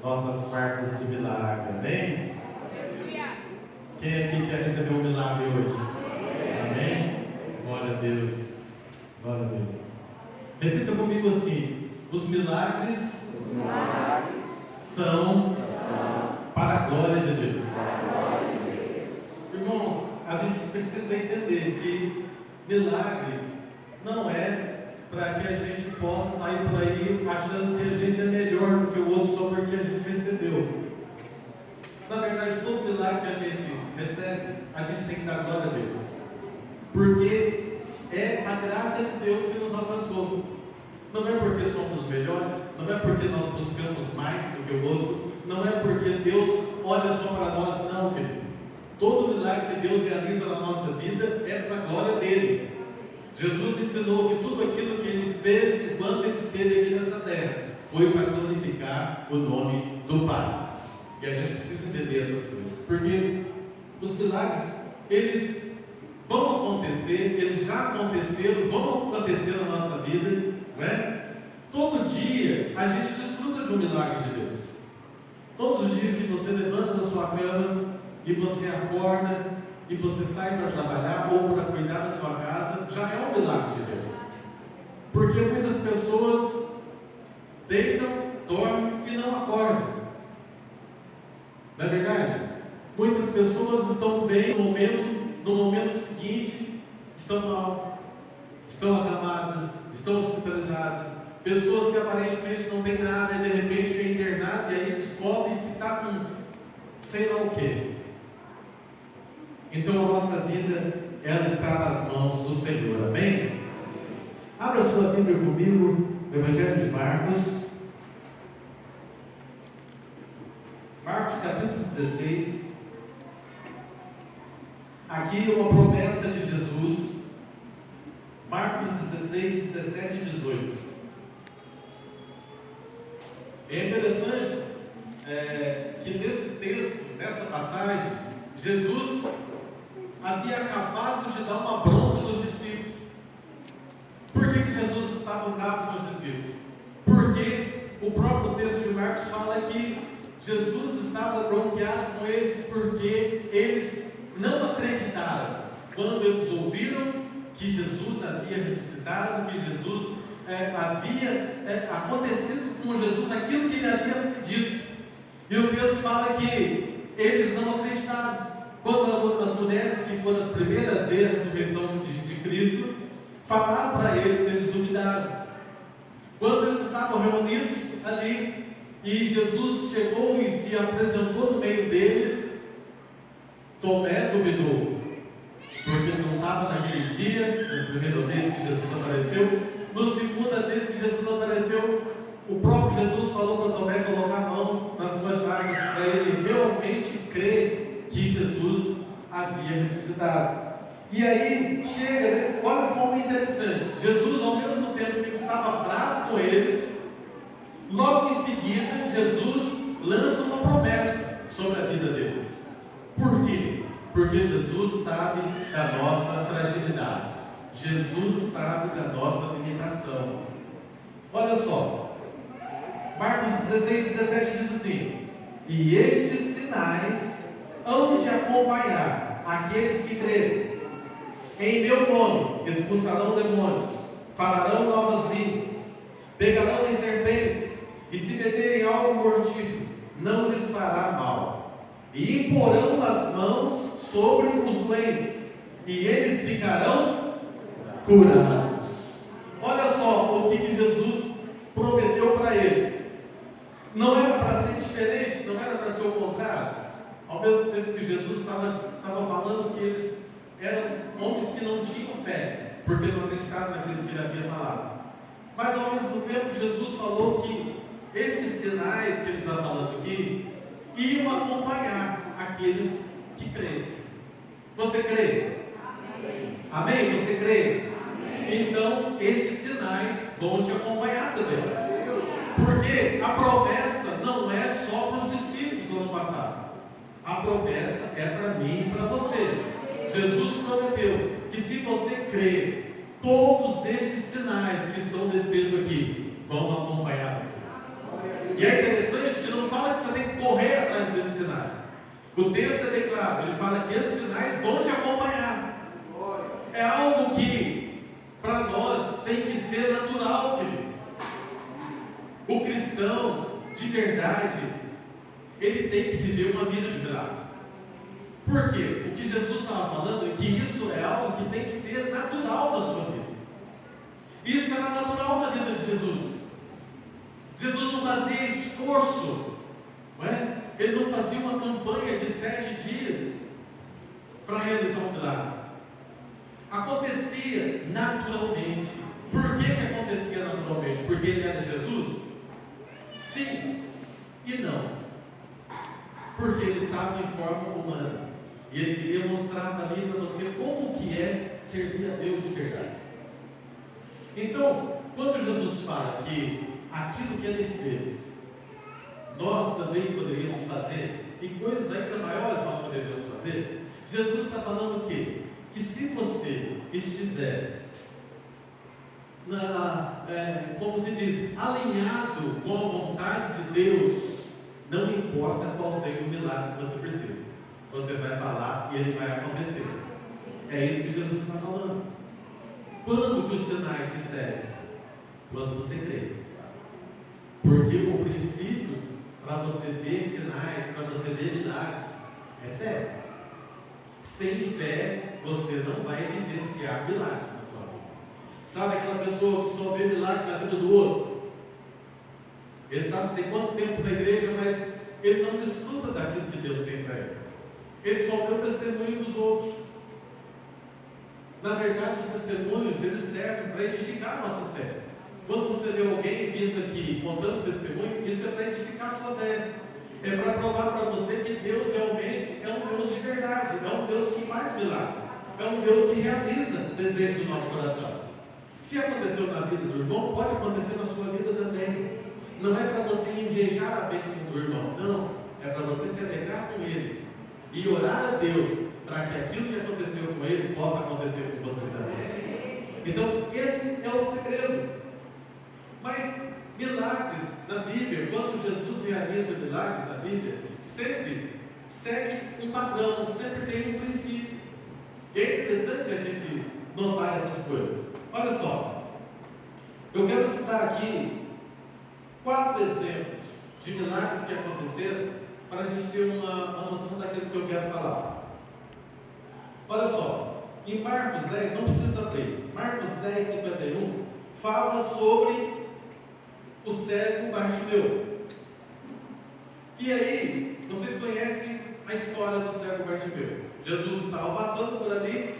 nossas marcas de milagre, amém? Quem aqui quer receber um milagre hoje? Amém? Glória a Deus, glória a Deus. Repita comigo assim: os milagres são para a glória de Deus. Irmãos, a gente precisa entender que milagre não é para que a gente possa sair por aí achando que a gente é melhor do que o outro só porque a gente recebeu. Na verdade, todo milagre que a gente recebe, a gente tem que dar glória a Deus, porque é a graça de Deus que nos alcançou. Não é porque somos os melhores, não é porque nós buscamos mais do que o outro, não é porque Deus olha só para nós, não, querido. Todo milagre que Deus realiza na nossa vida é para a glória dele. Jesus ensinou que tudo aquilo que ele fez enquanto ele esteve aqui nessa terra foi para glorificar o nome do Pai. E a gente precisa entender essas coisas, porque os milagres, eles vão acontecer, eles já aconteceram, vão acontecer na nossa vida, né? Todo dia a gente desfruta de um milagre de Deus. Todos os dias que você levanta da sua cama e você acorda e você sai para trabalhar ou para cuidar da sua casa, já é um milagre de Deus. Porque muitas pessoas deitam, dormem e não acordam. Não é verdade? Muitas pessoas estão bem no momento seguinte, estão mal, estão acamadas, estão hospitalizadas. Pessoas que aparentemente não têm nada e de repente é internado e aí descobre que está com sei lá o quê. Então a nossa vida, ela está nas mãos do Senhor, amém? Abra sua Bíblia comigo, no Evangelho de Marcos. Marcos capítulo 16. Aqui uma promessa de Jesus. Marcos 16, 17 e 18. É interessante que nesse texto, nessa passagem, Jesus havia acabado de dar uma bronca nos discípulos. Por que Jesus estava bravo com os discípulos? Porque o próprio texto de Marcos fala que Jesus estava bronqueado com eles porque eles não acreditaram quando eles ouviram que Jesus havia ressuscitado, que Jesus havia acontecido com Jesus aquilo que ele havia pedido. E o texto fala que eles não acreditaram. Quando as mulheres que foram as primeiras a ver a ressurreição de Cristo falaram para eles duvidaram. Quando eles estavam reunidos ali e Jesus chegou e se apresentou no meio deles, Tomé duvidou, porque não estava naquele dia, na primeira vez que Jesus apareceu. Na segunda vez que Jesus apareceu, o próprio Jesus falou para Tomé colocar a mão nas suas chagas, para ele realmente crer que Jesus havia ressuscitado. E aí chega, olha como é interessante, Jesus, ao mesmo tempo que ele estava bravo com eles, logo em seguida Jesus lança uma promessa sobre a vida deles. Por quê? Porque Jesus sabe da nossa fragilidade, Jesus sabe da nossa limitação. Olha só, Marcos 16, 17 diz assim: e estes sinais hão de acompanhar aqueles que crerem. Em meu nome expulsarão demônios, falarão novas línguas, pegarão em serpentes, e se meterem algo mortífero, não lhes fará mal. E imporão as mãos sobre os doentes, e eles ficarão curados. Olha só o que Jesus prometeu para eles. Não era para ser diferente, não era para ser o contrário. Ao mesmo tempo que Jesus estava falando que eles eram homens que não tinham fé, porque não acreditavam naquilo que ele havia falado. Mas ao mesmo tempo Jesus falou que esses sinais que ele está falando aqui iam acompanhar aqueles que crescem. Você crê? Amém? Amém? Você crê? Amém. Então esses sinais vão te acompanhar também. Porque a promessa não é só para os discípulos do ano passado. A promessa é para mim e para você. Jesus prometeu que se você crer, todos estes sinais que estão descritos aqui vão acompanhar você. E é interessante que não fala você tem que correr atrás desses sinais. O texto é bem claro, ele fala que esses sinais vão te acompanhar. É algo que, para nós, tem que ser natural, querido. O cristão, de verdade, ele tem que viver uma vida de milagre. Por quê? O que Jesus estava falando é que isso é algo que tem que ser natural na sua vida. Isso era natural na vida de Jesus. Jesus não fazia esforço, não é? Ele não fazia uma campanha de 7 dias para realizar um milagre. Acontecia naturalmente. Por que acontecia naturalmente? Porque ele era Jesus? Sim e não. Porque ele estava em forma humana. E ele queria mostrar também para você como que é servir a Deus de verdade. Então, quando Jesus fala que aquilo que ele fez, nós também poderíamos fazer, e coisas ainda maiores nós poderíamos fazer, Jesus está falando o quê? Que se você estiver, como se diz, alinhado com a vontade de Deus, não importa qual seja o milagre que você precisa, você vai falar e ele vai acontecer. É isso que Jesus está falando. Quando que os sinais te servem? Quando você crê. Porque o princípio para você ver sinais, para você ver milagres, é fé. Sem fé, você não vai vivenciar milagres na sua vida. Sabe aquela pessoa que só vê milagre na vida do outro? Ele está não sei quanto tempo na igreja, mas ele não desfruta daquilo que Deus tem para ele. Ele só vê o testemunho dos outros. Na verdade, os testemunhos, eles servem para edificar a nossa fé. Quando você vê alguém vindo aqui contando testemunho, isso é para edificar a sua fé. É para provar para você que Deus realmente é um Deus de verdade, é um Deus que faz milagres, é um Deus que realiza o desejo do nosso coração. Se aconteceu na vida do irmão, pode acontecer na sua vida também. Não é para você invejar a bênção do irmão, não. É para você se alegrar com ele e orar a Deus para que aquilo que aconteceu com ele possa acontecer com você também. Então, esse é o segredo. Mas milagres na Bíblia, quando Jesus realiza milagres na Bíblia, sempre segue um padrão, sempre tem um princípio. E é interessante a gente notar essas coisas. Olha só, eu quero citar aqui 4 exemplos de milagres que aconteceram para a gente ter uma noção daquilo que eu quero falar. Olha só, em Marcos 10, não precisa abrir, Marcos 10, 51, fala sobre o cego Bartimeu. E aí, vocês conhecem a história do cego Bartimeu. Jesus estava passando por ali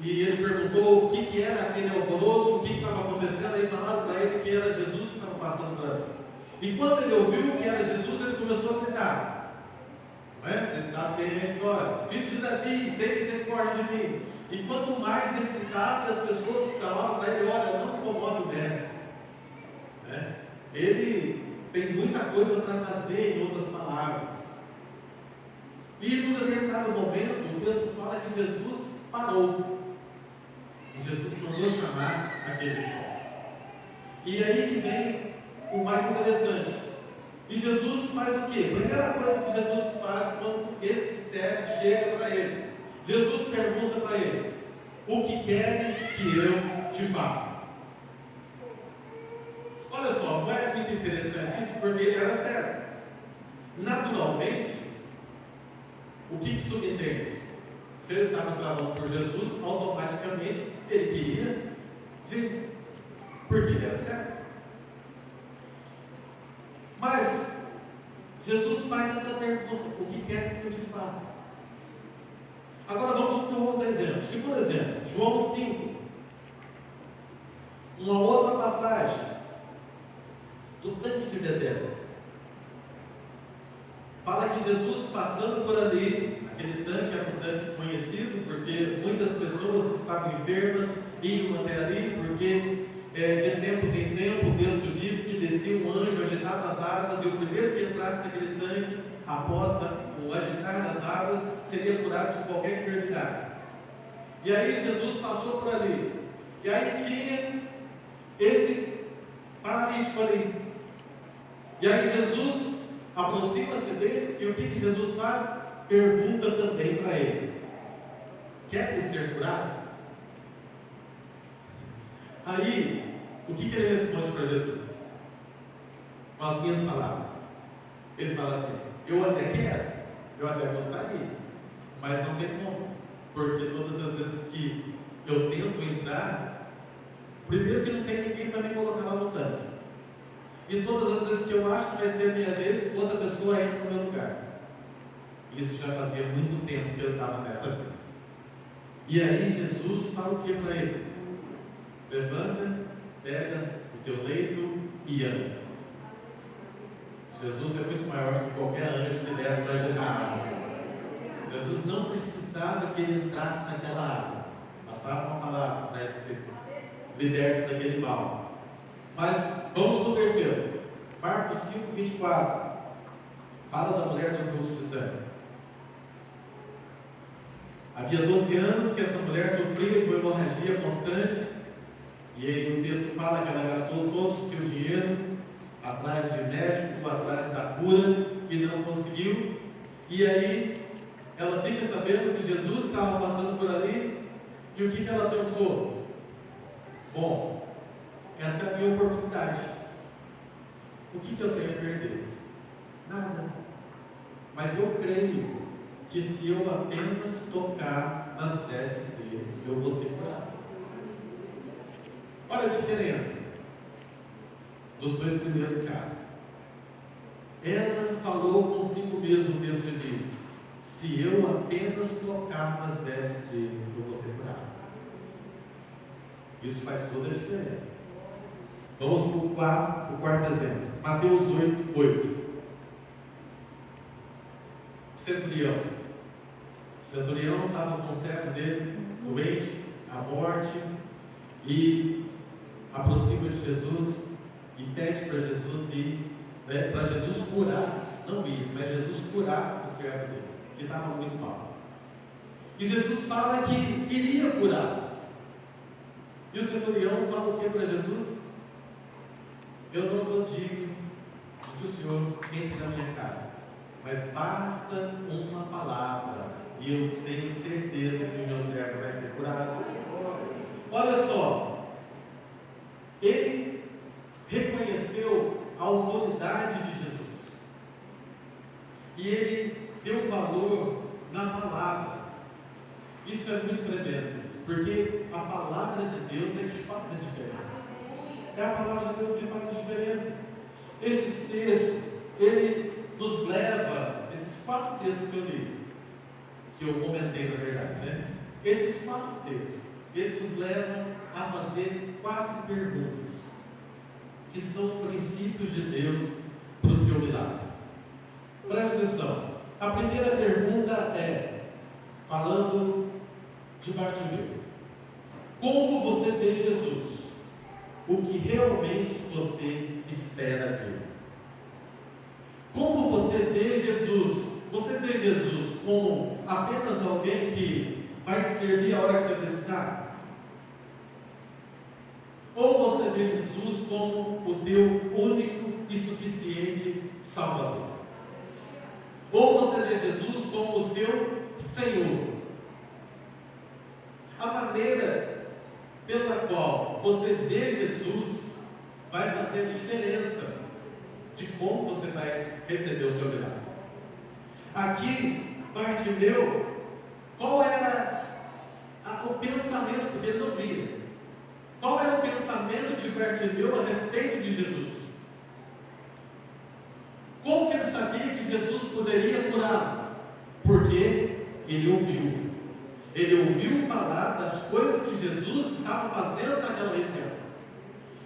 e ele perguntou o que era aquele alvoroço, o que estava acontecendo. Aí falaram para ele que era Jesus que estava passando por ali. E quando ele ouviu que era Jesus, ele começou a gritar. Vocês sabem que é a história: Filho de Davi, tem misericórdia de mim. E quanto mais ele gritava, as pessoas falavam para ele: olha, não incomode o mestre. Ele tem muita coisa para fazer, em outras palavras. E num determinado momento, o texto fala que Jesus parou. E Jesus mandou chamar aquele sol. E aí que vem o mais interessante. E Jesus faz o quê? A primeira coisa que Jesus faz quando esse cego chega para ele, Jesus pergunta para ele: o que queres que eu te faça? Olha só, não é muito interessante isso, porque ele era cego. Naturalmente, o que subentende? Se ele estava clamando por Jesus, automaticamente ele queria ver, porque ele era cego. Mas Jesus faz essa pergunta: o que queres que eu te faça? Agora vamos para um outro exemplo. Segundo exemplo, João 5, uma outra passagem do tanque de Betesda. Fala que Jesus passando por ali, aquele tanque era um tanque conhecido, porque muitas pessoas que estavam enfermas iam até ali, porque de tempos em tempo o texto diz que descia um anjo, agitava as águas, e o primeiro que entrasse naquele tanque, após o agitar das águas, seria curado de qualquer enfermidade. E aí Jesus passou por ali, e aí tinha esse paralítico ali. E aí Jesus aproxima-se dele e o que Jesus faz? Pergunta também para ele: quer ser curado? Aí, o que ele responde para Jesus? Com as minhas palavras. Ele fala assim: eu até quero, eu até gostaria, mas não tem como, porque todas as vezes que eu tento entrar, primeiro que não tem ninguém para me colocar lá no tanque, e todas as vezes que eu acho que vai ser a minha vez, outra pessoa entra no meu lugar. Isso já fazia muito tempo que eu estava nessa vida. E aí Jesus fala o que para ele? Levanta, pega o teu leito e anda. Jesus é muito maior do que qualquer anjo que desce para ajudar. Jesus não precisava que ele entrasse naquela água. Bastava uma palavra para ele ser liberto daquele mal. Mas vamos para o terceiro. Marcos 5, 24. Fala da mulher do fluxo de sangue. Havia 12 anos que essa mulher sofria de uma hemorragia constante. E aí o texto fala que ela gastou todo o seu dinheiro atrás de médico, atrás da cura, e não conseguiu. E aí ela fica sabendo que Jesus estava passando por ali. E o que ela pensou? Bom, essa é a minha oportunidade. O que eu tenho a perder? Nada. Mas eu creio que se eu apenas tocar nas vestes dele, eu vou ser curado. Olha a diferença dos dois primeiros casos. Ela falou consigo mesmo, o texto diz: se eu apenas tocar nas vestes dele, eu vou ser curado. Isso faz toda a diferença. Vamos para o quarto exemplo. Mateus 8, 8. Centurião. O centurião estava com o servo dele doente, à morte, e aproxima de Jesus e pede para Jesus ir, para Jesus curar, não ir, mas Jesus curar o servo dele, que estava muito mal. E Jesus fala que iria curar. E o centurião fala o que para Jesus? Eu não sou digno de que o Senhor entre na minha casa, mas basta uma palavra e eu tenho certeza que o meu servo vai ser curado. Olha só, ele reconheceu a autoridade de Jesus e ele deu valor na palavra. Isso é muito tremendo, porque a palavra de Deus é que faz a diferença. É a palavra de Deus que faz a diferença. Esses textos, ele nos leva, esses 4 textos que eu li, que eu comentei na verdade, né? Esses 4 textos, eles nos levam a fazer 4 perguntas, que são princípios de Deus para o seu milagre. Presta atenção. A primeira pergunta é, falando de Bartimeu: como você vê Jesus? O que realmente você espera dele? Como você vê Jesus? Você vê Jesus como apenas alguém que vai te servir a hora que você precisar? Ou você vê Jesus como o teu único e suficiente Salvador? Ou você vê Jesus como o seu Senhor? A maneira pela qual você vê Jesus vai fazer a diferença de como você vai receber o seu milagre. Aqui, Bartimeu, qual era o pensamento, porque ele não via, qual era o pensamento de Bartimeu a respeito de Jesus? Como que ele sabia que Jesus poderia curá-lo? Porque ele ouviu. Ele ouviu falar das coisas que Jesus estava fazendo naquela região.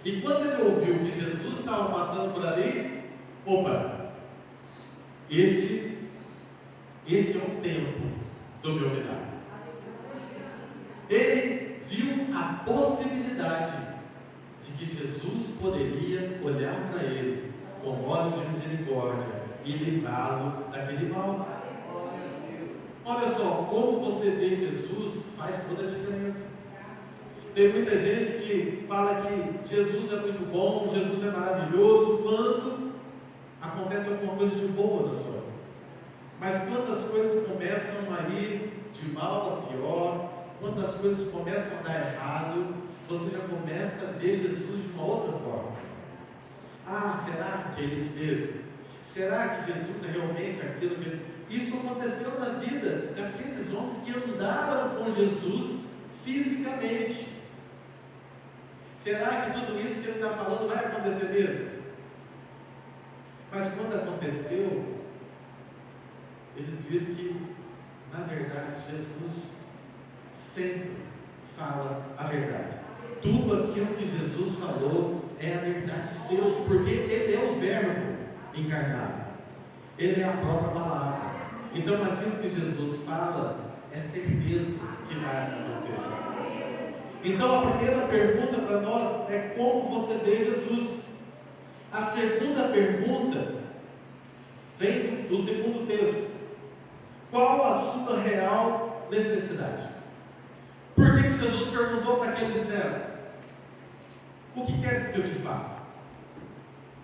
E quando ele ouviu que Jesus estava passando por ali, opa, este é o tempo do meu milagre. Ele viu a possibilidade de que Jesus poderia olhar para ele com olhos de misericórdia e livrá-lo daquele mal. Olha só, como você vê Jesus faz toda a diferença. Tem muita gente que fala que Jesus é muito bom, Jesus é maravilhoso, quando a acontece alguma coisa de boa na sua vida. Mas quando as coisas começam a ir de mal a pior, quando as coisas começam a dar errado, você já começa a ver Jesus de uma outra forma. Ah, será que é isso mesmo? Será que Jesus é realmente aquilo que... Isso aconteceu na vida daqueles homens que andaram com Jesus fisicamente. Será que tudo isso que ele está falando vai acontecer mesmo? Mas quando aconteceu, eles viram que, na verdade, Jesus sempre fala a verdade. Tudo aquilo que Jesus falou é a verdade de Deus, porque Ele é o Verbo encarnado. Ele é a própria palavra. Então, aquilo que Jesus fala é certeza que vai acontecer. Então, a primeira pergunta para nós é como você vê Jesus. A segunda pergunta vem do segundo texto. Qual a sua real necessidade? Por que Jesus perguntou para aquele cego: o que queres que eu te faça?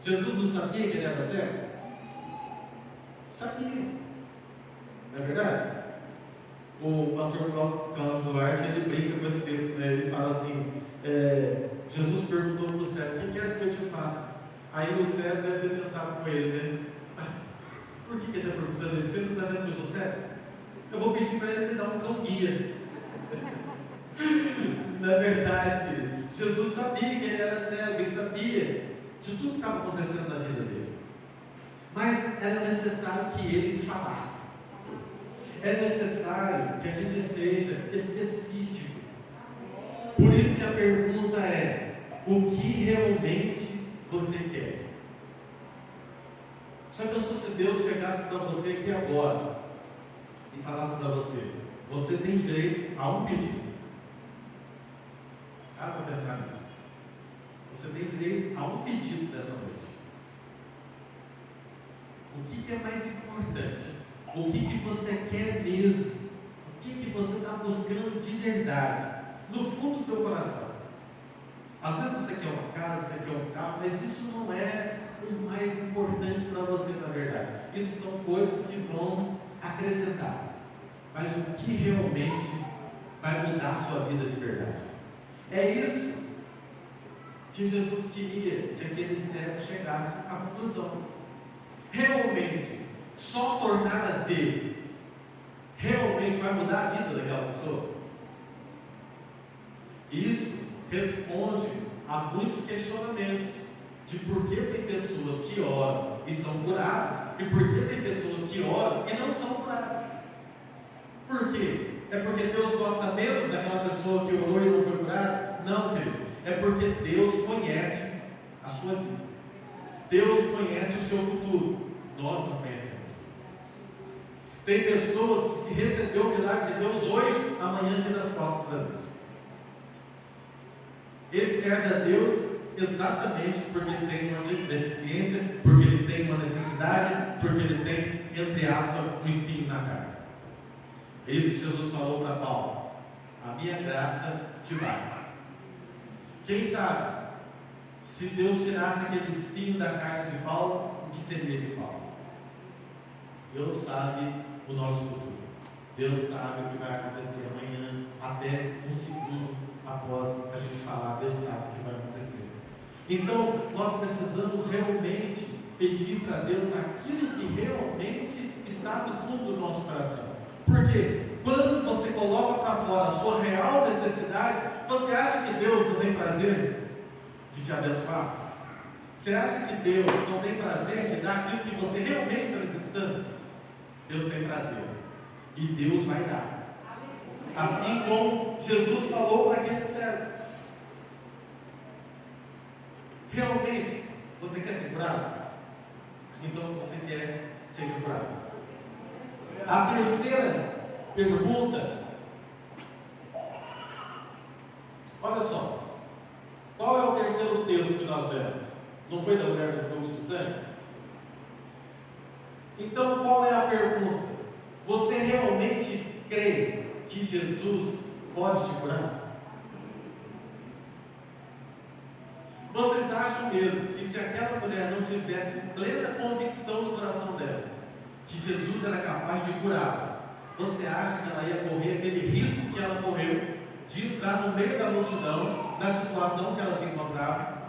Jesus não sabia que ele era cego? Sabia. Não é verdade? O pastor Cláudio Duarte, ele brinca com esse texto, né? Ele fala assim, Jesus perguntou para o cego: o que queres que eu te faça? Aí o cego deve ter pensado com ele, né? Por que ele está perguntando isso? Você não está vendo que eu sou cego? Eu vou pedir para ele me dar um cão-guia. Na verdade, Jesus sabia que ele era cego e sabia de tudo que estava acontecendo na vida dele. Mas era necessário que ele falasse. É necessário que a gente seja específico. Por isso que a pergunta é: o que realmente você quer? Já pensou se Deus chegasse para você aqui agora e falasse para você: você tem direito a um pedido? Para pensar nisso. Você tem direito a um pedido dessa noite. O que é mais importante? O que você quer mesmo? O que você está buscando de verdade? No fundo do teu coração. Às vezes você quer uma casa, você quer um carro, mas isso não é o mais importante para você, na verdade. Isso são coisas que vão acrescentar. Mas o que realmente vai mudar a sua vida de verdade? É isso que Jesus queria que aquele cego chegasse à conclusão. Realmente, só tornar a ver, realmente vai mudar a vida daquela pessoa? Isso responde a muitos questionamentos de por que tem pessoas que oram e são curadas, e por que tem pessoas que oram e não são curadas. Por quê? É porque Deus gosta menos daquela pessoa que orou e não foi curada? Não, querido. É porque Deus conhece a sua vida. Deus conhece o seu futuro. Nós não conhecemos. Tem pessoas que, se recebeu o milagre de Deus hoje, amanhã tem as costas para Deus. Ele serve a Deus exatamente porque ele tem uma deficiência, porque ele tem uma necessidade, porque ele tem, entre aspas, um espinho na carne. É isso que Jesus falou para Paulo: a minha graça te basta. Quem sabe, se Deus tirasse aquele espinho da carne de Paulo, o que seria de Paulo? Deus sabe o nosso futuro. Deus sabe o que vai acontecer amanhã, até um segundo após a gente falar. Deus sabe o que vai acontecer. Então, nós precisamos realmente pedir para Deus aquilo que realmente está no fundo do nosso coração. Porque quando você coloca para fora a sua real necessidade, você acha que Deus não tem prazer de te abençoar? Você acha que Deus não tem prazer de dar aquilo que você realmente está necessitando? Deus tem prazer. E Deus vai dar. Assim como Jesus falou para aquele cego. Realmente, você quer ser curado? Então, se você quer, seja curado. A terceira pergunta: olha só, qual é o terceiro texto que nós vemos? Não foi da mulher do fluxo de sangue? Então, qual é a pergunta? Você realmente crê que Jesus pode te curar? Vocês acham mesmo que se aquela mulher não tivesse plena convicção no coração dela que Jesus era capaz de curar, você acha que ela ia correr aquele risco que ela correu de entrar no meio da multidão, na situação que ela se encontrava?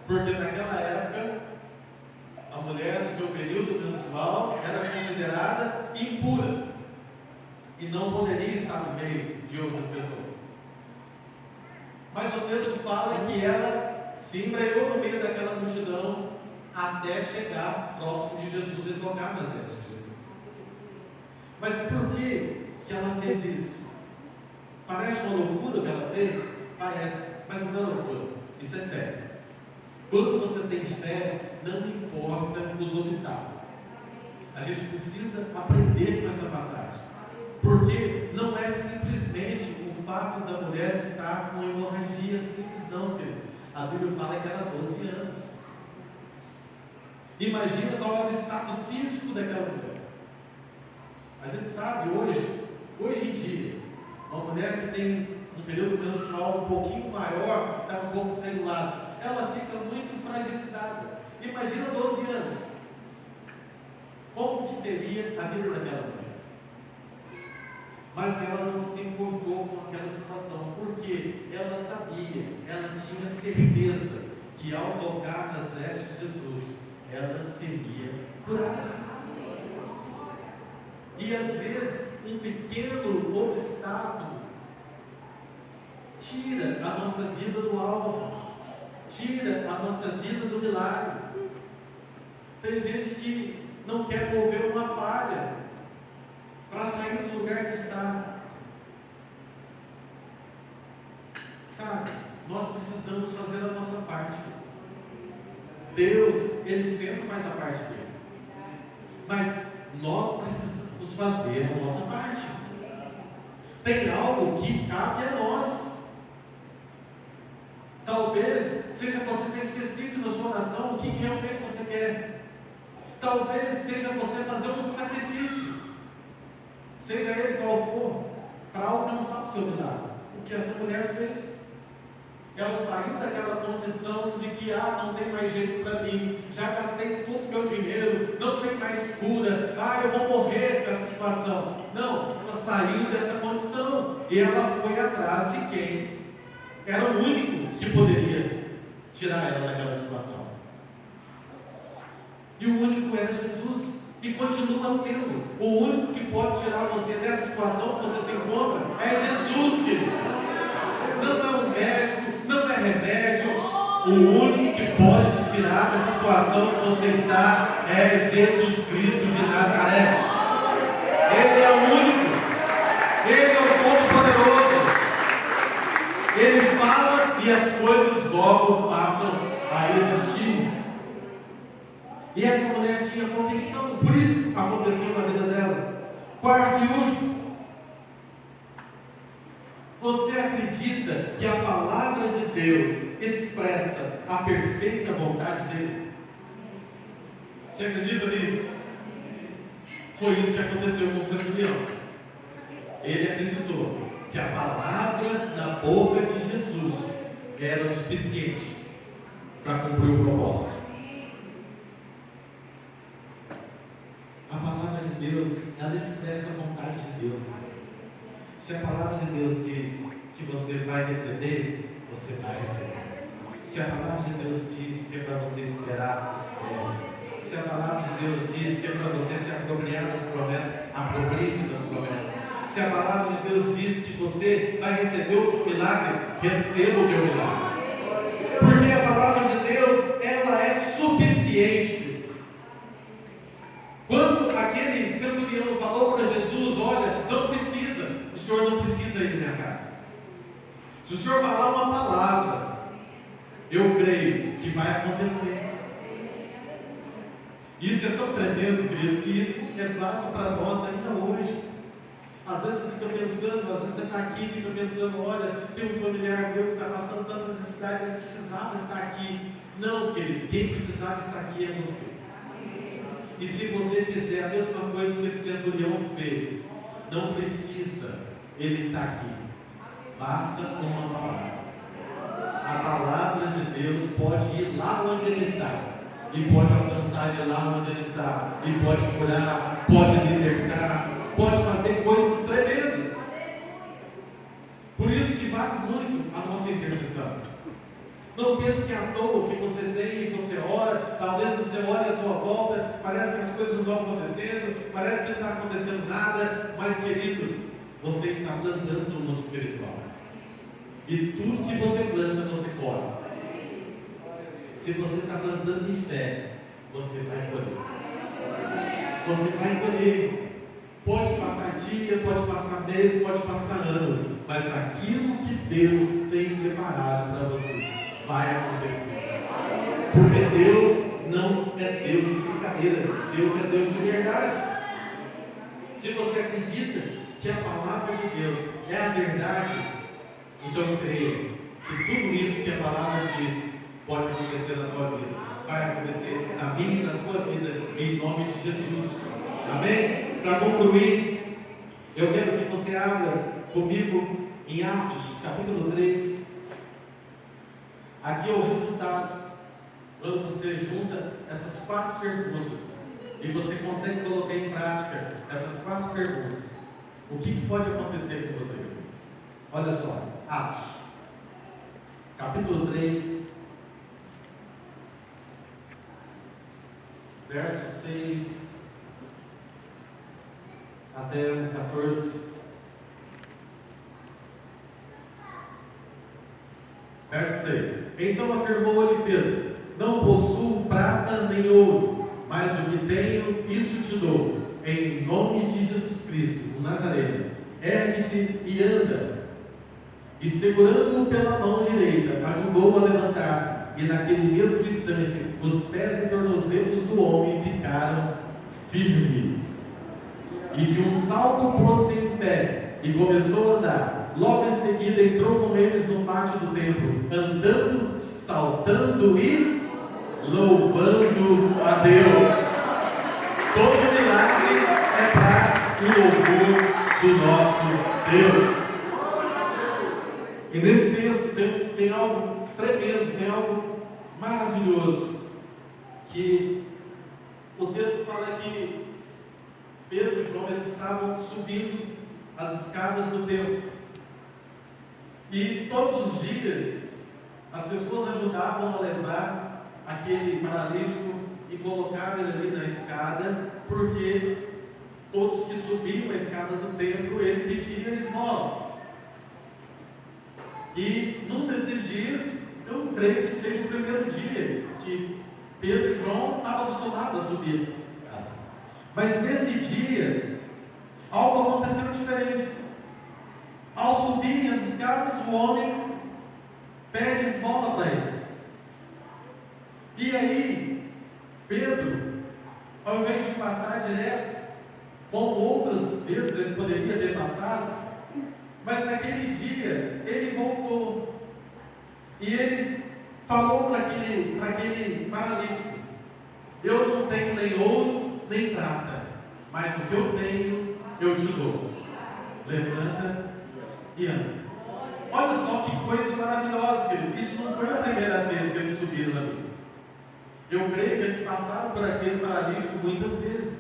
Porque naquela época, a mulher no seu período menstrual era considerada impura e não poderia estar no meio de outras pessoas. Mas o texto fala que ela se embrenhou no meio daquela multidão até chegar próximo de Jesus e tocar nas vestes de Jesus. Mas por que ela fez isso? Parece uma loucura o que ela fez? Parece, mas não é loucura. Isso é fé. Quando você tem fé, não importa os obstáculos. A gente precisa aprender com essa passagem. Porque não é simplesmente o fato da mulher estar com hemorragia simples, não, querido. A Bíblia fala que ela tinha 12 anos. Imagina qual é o estado físico daquela mulher. A gente sabe hoje em dia, uma mulher que tem um período menstrual um pouquinho maior, que está um pouco celular, ela fica muito fragilizada. Imagina 12 anos. Como que seria a vida daquela mulher? Mas ela não se importou com aquela situação, porque ela sabia, ela tinha certeza que ao tocar nas vestes de Jesus, ela seria curada. E às vezes, um pequeno obstáculo tira a nossa vida do alvo, tira a nossa vida do milagre. Tem gente que não quer mover uma palha para sair do lugar que está. Sabe, nós precisamos fazer a nossa parte. Deus, Ele sempre faz a parte dele. Mas nós precisamos fazer a nossa parte. Tem algo que cabe a nós. Talvez seja você ser específico na sua oração, o que realmente você quer. Talvez seja você fazer um sacrifício, seja ele qual for, para alcançar o seu milagre. O que essa mulher fez? Ela saiu daquela condição de que não tem mais jeito para mim, já gastei todo o meu dinheiro, não tem mais cura, eu vou morrer com essa situação. Não, ela saiu dessa condição e ela foi atrás de quem era o único que poderia tirar ela daquela situação. E o único era Jesus. E continua sendo. O único que pode tirar você dessa situação que você se encontra é Jesus, querido. Não é um médico, não é remédio. O único que pode te tirar dessa situação que você está é Jesus Cristo de Nazaré. Ele é o único. Ele é o Todo-Poderoso. Ele fala e as coisas logo passam a existir. E essa mulher tinha convicção, por isso aconteceu na vida dela. Quarto e último, você acredita que a palavra de Deus expressa a perfeita vontade dele? Você acredita nisso? Foi isso que aconteceu com o centurião. Ele acreditou que a palavra da boca de Jesus era o suficiente para cumprir o propósito. A palavra de Deus, ela expressa a vontade de Deus. Se a palavra de Deus diz que você vai receber, você vai receber. Se a palavra de Deus diz que é para você esperar, espere. Se a palavra de Deus diz que é para você se apropriar das promessas, aproprie-se das promessas. Se a palavra de Deus diz que você vai receber o milagre, receba o teu milagre. Porque a palavra de Deus, ela é suficiente. Quando aquele centurião falou para Jesus, olha, não precisa, o senhor não precisa ir na minha casa. Se o senhor falar uma palavra, eu creio que vai acontecer. Isso é tão tremendo, querido, que isso é válido para nós ainda hoje. Às vezes você fica pensando, às vezes você está aqui e fica pensando, olha, tem um familiar meu que está passando tanta necessidade, ele precisava estar aqui. Não, querido, quem precisava estar aqui é você. E se você fizer a mesma coisa que esse centurião fez, não precisa ele estar aqui. Basta uma palavra. a palavra de Deus pode ir lá onde Ele está, e pode alcançar Ele lá onde Ele está, e pode curar, pode libertar, pode fazer coisas tremendas. Por isso que vale muito a nossa intercessão. Não pense que é à toa que você tem, você ora, talvez você olhe à sua volta, parece que as coisas não estão acontecendo, parece que não está acontecendo nada, mas querido, você está plantando no mundo espiritual. E tudo que você planta, você colhe. Se você está plantando em fé, você vai colher. Você vai colher. Pode passar dia, pode passar mês, pode passar ano, mas aquilo que Deus tem preparado para você vai acontecer. Porque Deus não é Deus de brincadeira, Deus é Deus de verdade. Se você acredita que a palavra de Deus é a verdade, então creia que tudo isso que a palavra diz pode acontecer na tua vida, vai acontecer na minha e na tua vida, em nome de Jesus. Amém? Para concluir, eu quero que você abra comigo em Atos, capítulo 3. Aqui é o resultado, quando você junta essas 4 perguntas e você consegue colocar em prática essas 4 perguntas, o que pode acontecer com você? Olha só, Atos, capítulo 3, verso 6 até o 14. Verso 6. Então afirmou-lhe Pedro: não possuo prata nem ouro, mas o que tenho, isso te dou. Em nome de Jesus Cristo, o Nazareno, ergue-te e anda. E segurando-o pela mão direita, ajudou-o a levantar-se. E naquele mesmo instante, os pés e tornozelos do homem ficaram firmes. E de um salto pôs-se em pé e começou a andar. Logo em seguida entrou com eles no pátio do templo, andando, saltando e louvando a Deus. Todo milagre é para o louvor do nosso Deus. E nesse texto tem algo tremendo, tem algo maravilhoso, que o texto fala que Pedro e João, eles estavam subindo as escadas do templo. E todos os dias, as pessoas ajudavam a levar aquele paralítico e colocavam ele ali na escada, porque todos que subiam a escada do templo, ele pedia esmolas. E num desses dias, eu creio que seja o primeiro dia que Pedro e João estavam acostumados a subir. Mas nesse dia, algo aconteceu diferente. Ao subirem as escadas, o homem pede esmola para eles. E aí, Pedro, ao invés de passar direto, como outras vezes ele poderia ter passado, mas naquele dia, ele voltou. E ele falou para aquele paralítico: eu não tenho nem ouro, nem prata, mas o que eu tenho, eu te dou. Levanta e anda. Olha só que coisa maravilhosa, querido. Isso não foi a primeira vez que eles subiram ali. Eu creio que eles passaram por aquele paralítico muitas vezes,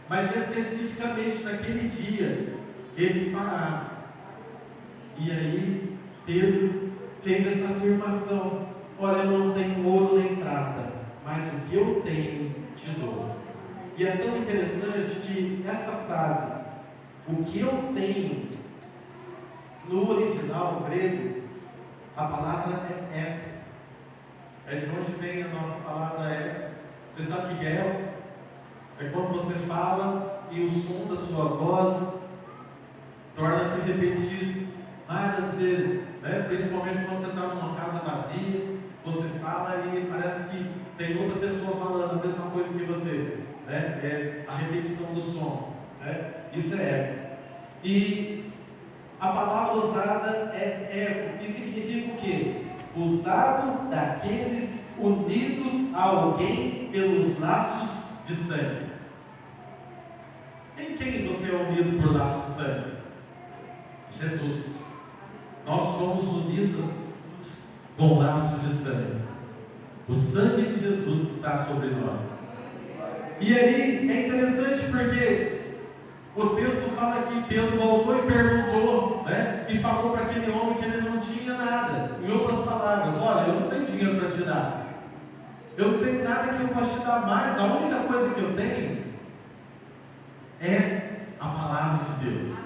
mas especificamente naquele dia, eles pararam. E aí, Pedro fez essa afirmação: olha, eu não tenho ouro nem prata, mas o que eu tenho, te dou. E é tão interessante que essa frase, o que eu tenho, no original grego, a palavra é. É de onde vem a nossa palavra é. Você sabe o que é? É quando você fala e o som da sua voz torna-se repetido várias vezes, né? Principalmente quando você está numa casa vazia, você fala e parece que tem outra pessoa falando a mesma coisa que você, né? É a repetição do som, né? Isso é eco. E a palavra usada é eco, que significa o quê? Usado daqueles unidos a alguém pelos laços de sangue. Em quem você é unido por laços de sangue? Jesus. Nós somos unidos com laços de sangue. O sangue de Jesus está sobre nós. E aí é interessante porque o texto fala que Pedro voltou e perguntou, né? E falou para aquele homem que ele não tinha nada. Em outras palavras, olha, eu não tenho dinheiro para te dar. Eu não tenho nada que eu possa te dar mais. A única coisa que eu tenho é a palavra de Deus.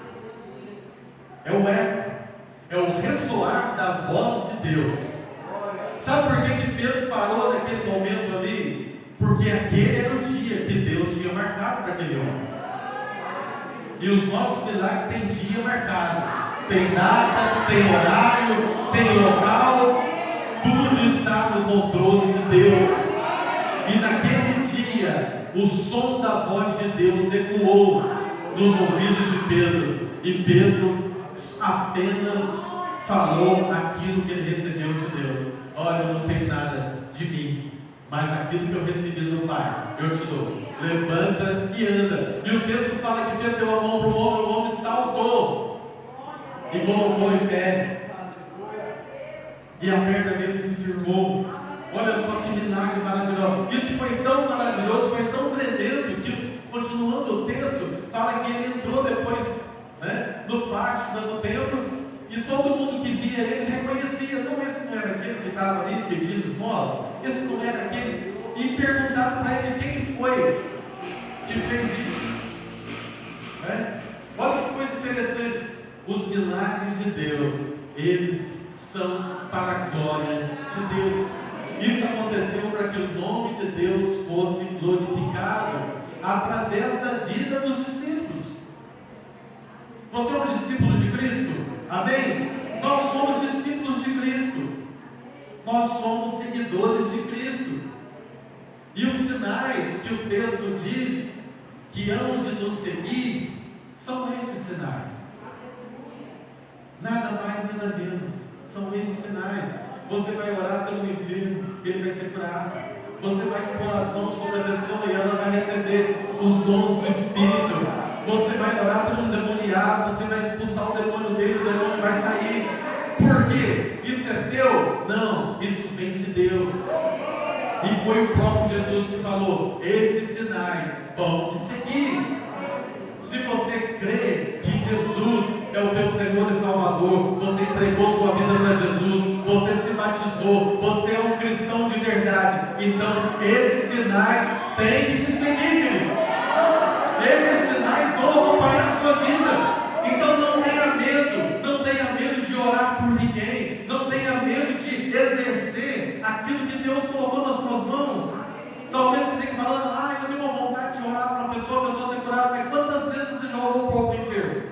É o eco, é o ressoar da voz de Deus. Sabe por que Pedro parou naquele momento ali? Porque aquele era o dia que Deus tinha marcado para aquele homem. E os nossos milagres têm dia marcado, tem data, tem horário, tem local, tudo está no controle de Deus. E naquele dia, o som da voz de Deus ecoou nos ouvidos de Pedro, e Pedro apenas falou aquilo que ele recebeu de Deus. Olha, eu não tenho nada de mim, mas aquilo que eu recebi do Pai, eu te dou. Levanta e anda. E o texto fala que Pedro deu a mão para o homem saltou e colocou em pé. E a perna dele se firmou. Olha só que milagre maravilhoso. Isso foi tão maravilhoso, foi tão tremendo, que, continuando o texto, fala que ele entrou depois, né, no pátio do templo, e todo mundo que via ele reconhecia. Não, esse não era aquele que estava ali pedindo esmola, esse não era aquele. E perguntaram para ele quem foi que fez isso. Olha que coisa interessante. Os milagres de Deus, eles são para a glória de Deus. Isso aconteceu para que o nome de Deus fosse glorificado através da vida dos discípulos. Você é um discípulo de Cristo? Amém? Nós somos discípulos de Cristo. Nós somos seguidores de Cristo. E os sinais que o texto diz que hão de nos seguir são estes sinais. Nada mais, nada menos. São estes sinais. Você vai orar pelo enfermo, ele vai ser curado. Você vai pôr as mãos sobre a pessoa e ela vai receber os dons do Espírito. Você vai orar por um demoniado, você vai expulsar o demônio dele, o demônio vai sair. Por quê? Isso é teu? Não, isso vem de Deus. E foi o próprio Jesus que falou: estes sinais vão te seguir. Se você crê que Jesus é o teu Senhor e Salvador, você entregou sua vida para Jesus, você se batizou, você é um cristão de verdade, então esses sinais têm que te seguir, querido. Esses sinais vão acompanhar a sua vida. Então não tenha medo, não tenha medo de orar por ninguém, não tenha medo de exercer aquilo que Deus colocou nas suas mãos. Talvez você tenha falado: eu tenho uma vontade de orar para uma pessoa, a pessoa ser curada. Mas quantas vezes você já orou para alguém enfermo?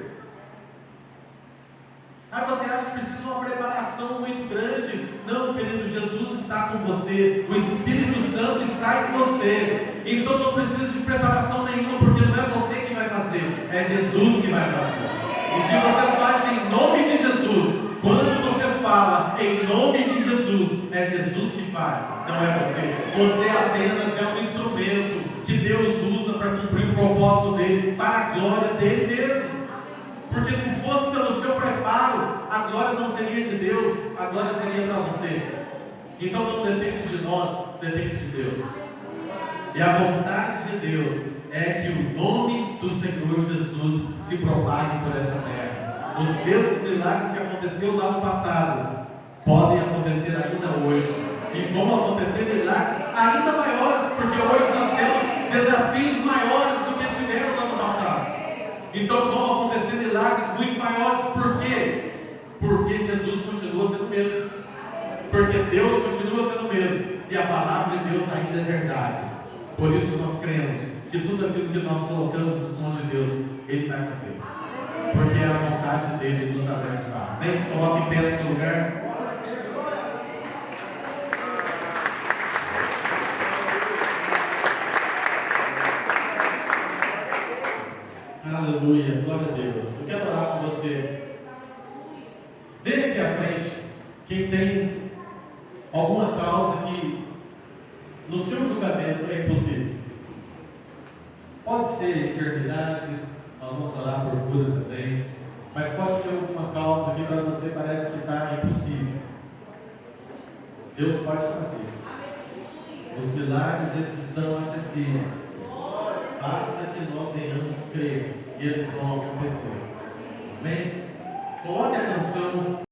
Você acha que precisa de uma preparação muito grande? Não, querido, Jesus está com você, o Espírito Santo está em você. Então não precisa de preparação nenhuma, porque não é você que vai fazer, é Jesus que vai fazer. E se você faz em nome de Jesus, quando você fala em nome de Jesus, é Jesus que faz, não é você. Você apenas é um instrumento que Deus usa para cumprir o propósito dele, para a glória dele mesmo. Porque se fosse pelo seu preparo, a glória não seria de Deus, a glória seria para você. Então não depende de nós, depende de Deus. E a vontade de Deus é que o nome do Senhor Jesus se propague por essa terra. Os mesmos milagres que aconteceu lá no passado podem acontecer ainda hoje. E vão acontecer milagres ainda maiores, porque hoje nós temos desafios maiores do que tiveram lá no passado. Então vão acontecer milagres muito maiores. Por quê? Porque Jesus continua sendo o mesmo. Porque Deus continua sendo o mesmo. E a palavra de Deus ainda é verdade. Por isso nós cremos que tudo aquilo que nós colocamos nas mãos de Deus, Ele vai fazer. Porque é a vontade dele nos abençoar. Nem se coloque em pé no seu lugar. Aleluia, glória a Deus. Eu quero orar com você. Vem aqui à frente quem tem alguma causa que no seu julgamento é impossível. Pode ser enfermidade, nós vamos orar por cura também, mas pode ser alguma causa que para você parece que está impossível. Deus pode fazer. Os milagres, eles estão acessíveis. Basta que nós venhamos crer que eles vão acontecer. Amém? Coloque a canção.